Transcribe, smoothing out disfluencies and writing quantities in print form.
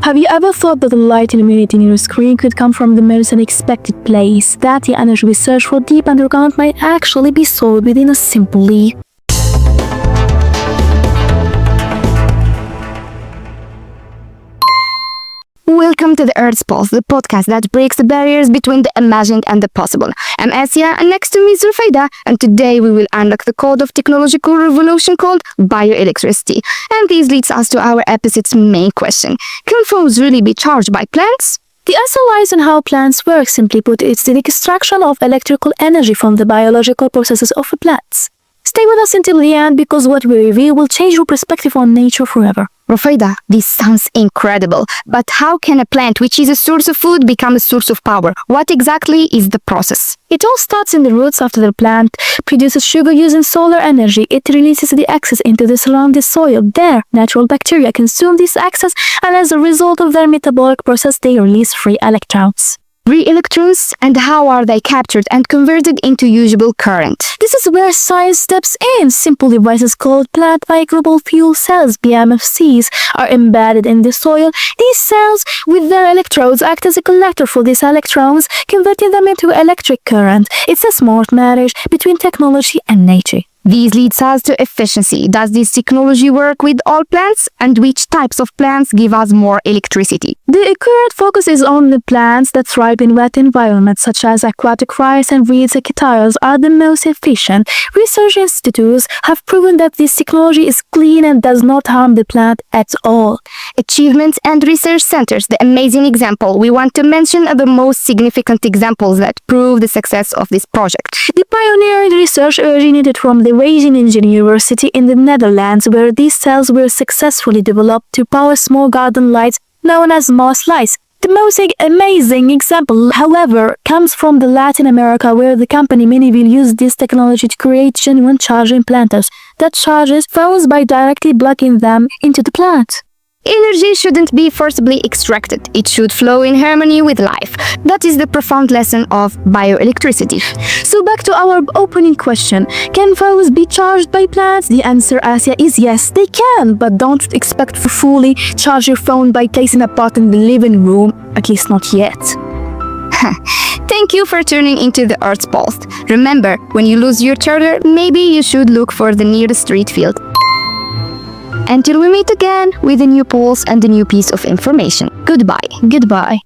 Have you ever thought that the light illuminating your screen could come from the most unexpected place? That the energy we search for deep underground might actually be solved within a simple leap. Welcome to the Earth's Pulse, the podcast that breaks the barriers between the imagined and the possible. I'm Assia, and next to me is Rofaida, and today we will unlock the code of technological revolution called bioelectricity. And this leads us to our episode's main question. Can phones really be charged by plants? The answer lies in how plants work. Simply put, it's the extraction of electrical energy from the biological processes of the plants. Stay with us until the end because what we reveal will change your perspective on nature forever. Rofaida, this sounds incredible, but how can a plant which is a source of food become a source of power? What exactly is the process? It all starts in the roots. After the plant produces sugar using solar energy, it releases the excess into the surrounding soil. There, natural bacteria consume this excess, and as a result of their metabolic process, they release free electrons. Free electrons, and how are they captured and converted into usable current? This is where science steps in. Simple devices called plant microbial fuel cells, PMFCs, are embedded in the soil. These cells, with their electrodes, act as a collector for these electrons, converting them into electric current. It's a smart marriage between technology and nature. This leads us to efficiency. Does this technology work with all plants? And which types of plants give us more electricity? The current focus is on the plants that thrive in wet environments, such as aquatic rice and reeds and cactiles are the most efficient. Research institutes have proven that this technology is clean and does not harm the plant at all. Achievements and research centers, the amazing example. We want to mention the most significant examples that prove the success of this project. The pioneering research originated from the Renewable University in the Netherlands, where these cells were successfully developed to power small garden lights known as moss lights. The most amazing example, however, comes from Latin America, where the company Renewable used this technology to create genuine charging planters that charges phones by directly plugging them into the plant. Energy shouldn't be forcibly extracted. It should flow in harmony with life. That is the profound lesson of bioelectricity. So back to our opening question. Can phones be charged by plants? The answer, Assia, is yes, they can. But don't expect to fully charge your phone by placing a pot in the living room. At least not yet. Thank you for tuning into the Earth's Pulse. Remember, when you lose your charger, maybe you should look for the nearest street field. Until we meet again with a new pulse and a new piece of information. Goodbye. Goodbye.